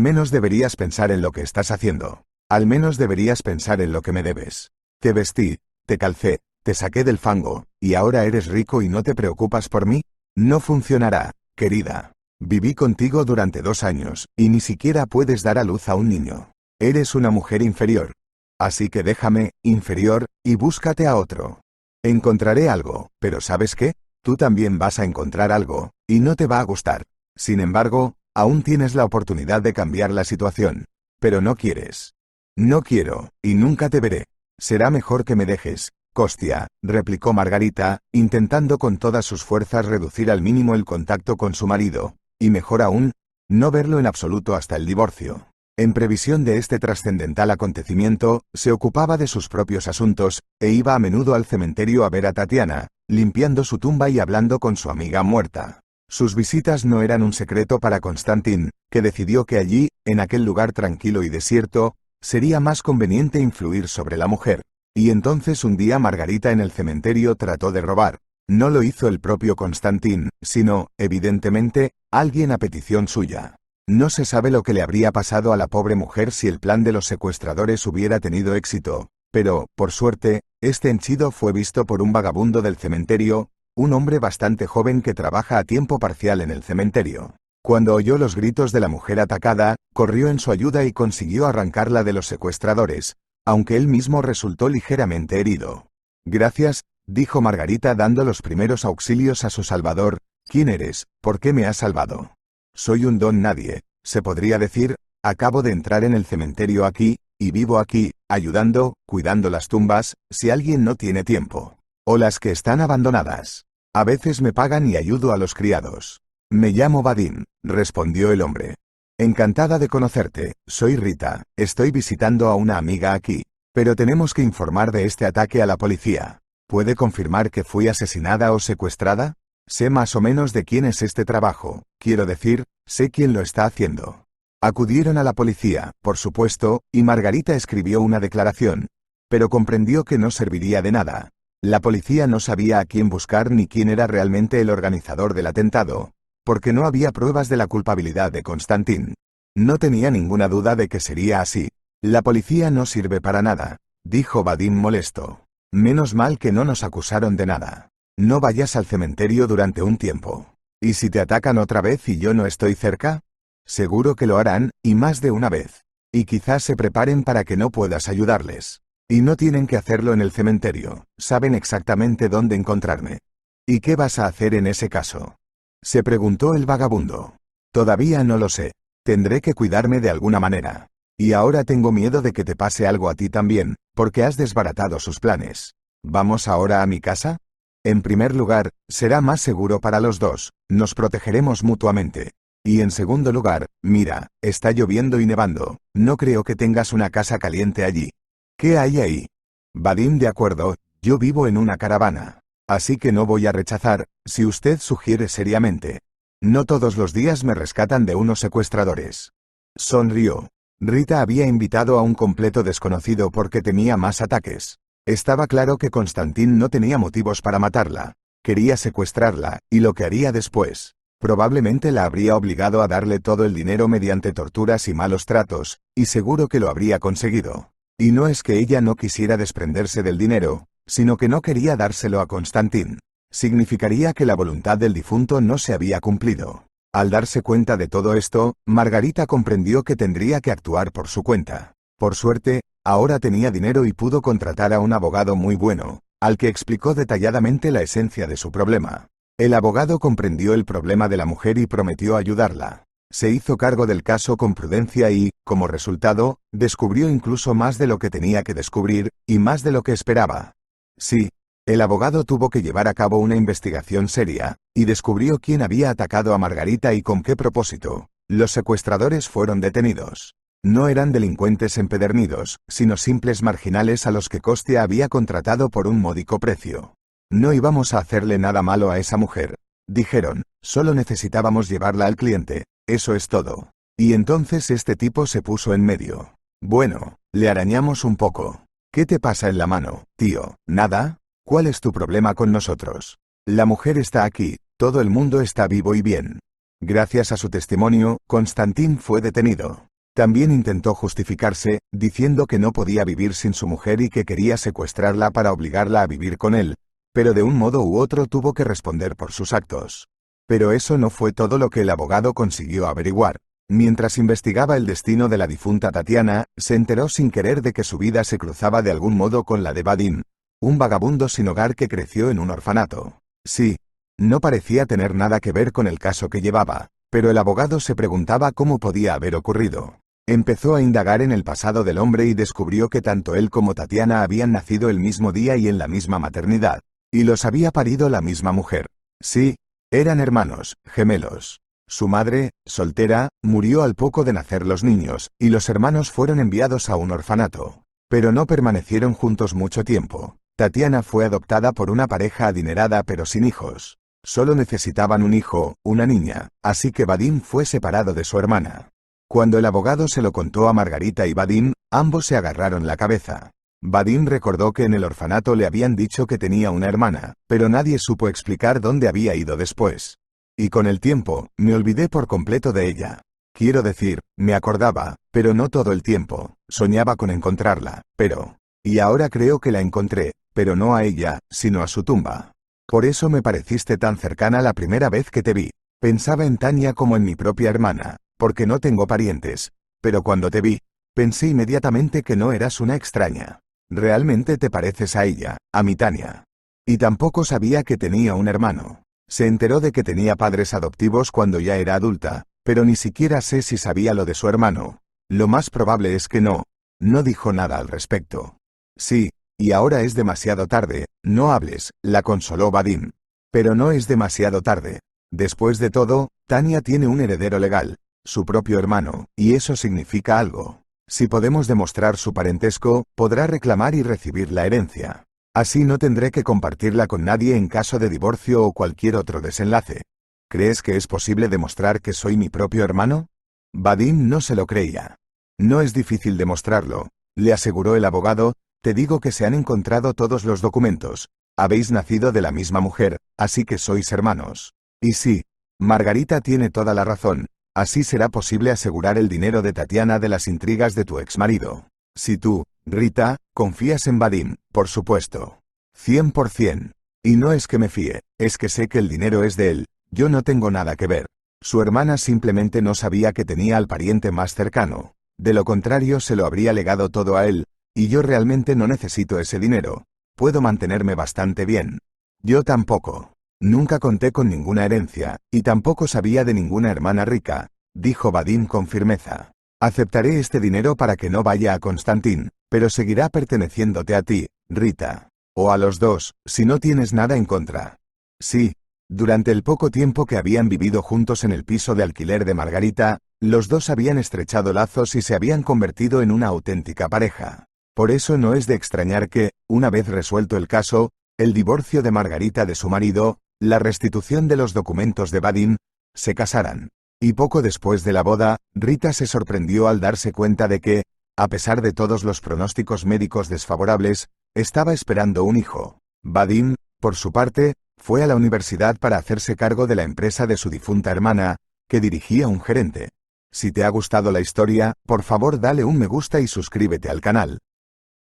menos deberías pensar en lo que estás haciendo. Al menos deberías pensar en lo que me debes. Te vestí, te calcé, te saqué del fango, y ahora eres rico y no te preocupas por mí. No funcionará, querida. Viví contigo durante 2 años, y ni siquiera puedes dar a luz a un niño. Eres una mujer inferior. Así que déjame, inferior, y búscate a otro. Encontraré algo, pero ¿sabes qué? Tú también vas a encontrar algo, y no te va a gustar. Sin embargo, aún tienes la oportunidad de cambiar la situación. Pero no quieres. No quiero, y nunca te veré. Será mejor que me dejes, Costia, replicó Margarita, intentando con todas sus fuerzas reducir al mínimo el contacto con su marido, y mejor aún, no verlo en absoluto hasta el divorcio. En previsión de este trascendental acontecimiento, se ocupaba de sus propios asuntos, e iba a menudo al cementerio a ver a Tatiana, limpiando su tumba y hablando con su amiga muerta. Sus visitas no eran un secreto para Constantín, que decidió que allí, en aquel lugar tranquilo y desierto, sería más conveniente influir sobre la mujer. Y entonces un día Margarita en el cementerio trató de robar. No lo hizo el propio Constantín, sino, evidentemente, alguien a petición suya. No se sabe lo que le habría pasado a la pobre mujer si el plan de los secuestradores hubiera tenido éxito, pero, por suerte, este henchido fue visto por un vagabundo del cementerio, un hombre bastante joven que trabaja a tiempo parcial en el cementerio. Cuando oyó los gritos de la mujer atacada, corrió en su ayuda y consiguió arrancarla de los secuestradores, aunque él mismo resultó ligeramente herido. Gracias, dijo Margarita dando los primeros auxilios a su salvador. ¿Quién eres? ¿Por qué me has salvado? Soy un don nadie, se podría decir. Acabo de entrar en el cementerio aquí, y vivo aquí, ayudando, cuidando las tumbas, si alguien no tiene tiempo. O las que están abandonadas. A veces me pagan y ayudo a los criados. Me llamo Vadim, respondió el hombre. Encantada de conocerte, soy Rita, estoy visitando a una amiga aquí. Pero tenemos que informar de este ataque a la policía. ¿Puede confirmar que fui asesinada o secuestrada? Sé más o menos de quién es este trabajo, quiero decir, sé quién lo está haciendo. Acudieron a la policía, por supuesto, y Margarita escribió una declaración. Pero comprendió que no serviría de nada. La policía no sabía a quién buscar ni quién era realmente el organizador del atentado, porque no había pruebas de la culpabilidad de Constantín. No tenía ninguna duda de que sería así. La policía no sirve para nada, dijo Vadim molesto. Menos mal que no nos acusaron de nada. No vayas al cementerio durante un tiempo. ¿Y si te atacan otra vez y yo no estoy cerca? Seguro que lo harán, y más de una vez. Y quizás se preparen para que no puedas ayudarles. Y no tienen que hacerlo en el cementerio, saben exactamente dónde encontrarme. ¿Y qué vas a hacer en ese caso? Se preguntó el vagabundo. Todavía no lo sé. Tendré que cuidarme de alguna manera. Y ahora tengo miedo de que te pase algo a ti también, porque has desbaratado sus planes. ¿Vamos ahora a mi casa? En primer lugar, será más seguro para los dos, nos protegeremos mutuamente. Y en segundo lugar, mira, está lloviendo y nevando, no creo que tengas una casa caliente allí. ¿Qué hay ahí? Vadim, de acuerdo, yo vivo en una caravana. Así que no voy a rechazar, si usted sugiere seriamente. No todos los días me rescatan de unos secuestradores. Sonrió. Rita había invitado a un completo desconocido porque temía más ataques. Estaba claro que Constantín no tenía motivos para matarla. Quería secuestrarla, y lo que haría después. Probablemente la habría obligado a darle todo el dinero mediante torturas y malos tratos, y seguro que lo habría conseguido. Y no es que ella no quisiera desprenderse del dinero, sino que no quería dárselo a Constantín. Significaría que la voluntad del difunto no se había cumplido. Al darse cuenta de todo esto, Margarita comprendió que tendría que actuar por su cuenta. Por suerte, ahora tenía dinero y pudo contratar a un abogado muy bueno, al que explicó detalladamente la esencia de su problema. El abogado comprendió el problema de la mujer y prometió ayudarla. Se hizo cargo del caso con prudencia y, como resultado, descubrió incluso más de lo que tenía que descubrir, y más de lo que esperaba. Sí, el abogado tuvo que llevar a cabo una investigación seria, y descubrió quién había atacado a Margarita y con qué propósito. Los secuestradores fueron detenidos. No eran delincuentes empedernidos, sino simples marginales a los que Costia había contratado por un módico precio. No íbamos a hacerle nada malo a esa mujer, dijeron, solo necesitábamos llevarla al cliente, eso es todo. Y entonces este tipo se puso en medio. Bueno, le arañamos un poco. ¿Qué te pasa en la mano, tío? ¿Nada? ¿Cuál es tu problema con nosotros? La mujer está aquí, Todo el mundo está vivo y bien. Gracias a su testimonio, Konstantin fue detenido. También intentó justificarse, diciendo que no podía vivir sin su mujer y que quería secuestrarla para obligarla a vivir con él, pero de un modo u otro tuvo que responder por sus actos. Pero eso no fue todo lo que el abogado consiguió averiguar. Mientras investigaba el destino de la difunta Tatiana, se enteró sin querer de que su vida se cruzaba de algún modo con la de Vadim, un vagabundo sin hogar que creció en un orfanato. Sí, no parecía tener nada que ver con el caso que llevaba, pero el abogado se preguntaba cómo podía haber ocurrido. Empezó a indagar en el pasado del hombre y descubrió que tanto él como Tatiana habían nacido el mismo día y en la misma maternidad, y los había parido la misma mujer. Sí, eran hermanos, gemelos. Su madre, soltera, murió al poco de nacer los niños, y los hermanos fueron enviados a un orfanato. Pero no permanecieron juntos mucho tiempo. Tatiana fue adoptada por una pareja adinerada pero sin hijos. Solo necesitaban un hijo, una niña, así que Vadim fue separado de su hermana. Cuando el abogado se lo contó a Margarita y Vadim, ambos se agarraron la cabeza. Vadim recordó que en el orfanato le habían dicho que tenía una hermana, pero nadie supo explicar dónde había ido después. Y con el tiempo, me olvidé por completo de ella. Quiero decir, me acordaba, pero no todo el tiempo. Soñaba con encontrarla, pero... Y ahora creo que la encontré, pero no a ella, sino a su tumba. Por eso me pareciste tan cercana la primera vez que te vi. Pensaba en Tania como en mi propia hermana, porque no tengo parientes. Pero cuando te vi, pensé inmediatamente que no eras una extraña. Realmente te pareces a ella, a mi Tania. Y tampoco sabía que tenía un hermano. Se enteró de que tenía padres adoptivos cuando ya era adulta, pero ni siquiera sé si sabía lo de su hermano. Lo más probable es que no. No dijo nada al respecto. Sí, y ahora es demasiado tarde, no hables, la consoló Vadim. Pero no es demasiado tarde. Después de todo, Tania tiene un heredero legal, su propio hermano, y eso significa algo. Si podemos demostrar su parentesco, podrá reclamar y recibir la herencia. Así no tendré que compartirla con nadie en caso de divorcio o cualquier otro desenlace. ¿Crees que es posible demostrar que soy mi propio hermano? Vadim no se lo creía. No es difícil demostrarlo, le aseguró el abogado. Te digo que se han encontrado todos los documentos. Habéis nacido de la misma mujer, así que sois hermanos. Y sí, Margarita tiene toda la razón. Así será posible asegurar el dinero de Tatiana de las intrigas de tu exmarido. Si tú, Rita, confías en Vadim, por supuesto. 100%. Y no es que me fíe, es que sé que el dinero es de él, yo no tengo nada que ver. Su hermana simplemente no sabía que tenía al pariente más cercano. De lo contrario se lo habría legado todo a él, y yo realmente no necesito ese dinero. Puedo mantenerme bastante bien. Yo tampoco. Nunca conté con ninguna herencia, y tampoco sabía de ninguna hermana rica, dijo Vadim con firmeza. Aceptaré este dinero para que no vaya a Konstantin, pero seguirá perteneciéndote a ti, Rita. O a los dos, si no tienes nada en contra. Sí. Durante el poco tiempo que habían vivido juntos en el piso de alquiler de Margarita, los dos habían estrechado lazos y se habían convertido en una auténtica pareja. Por eso no es de extrañar que, una vez resuelto el caso, el divorcio de Margarita de su marido, la restitución de los documentos de Vadim, se casaran. Y poco después de la boda, Rita se sorprendió al darse cuenta de que, a pesar de todos los pronósticos médicos desfavorables, estaba esperando un hijo. Vadim, por su parte, fue a la universidad para hacerse cargo de la empresa de su difunta hermana, que dirigía un gerente. Si te ha gustado la historia, por favor dale un me gusta y suscríbete al canal.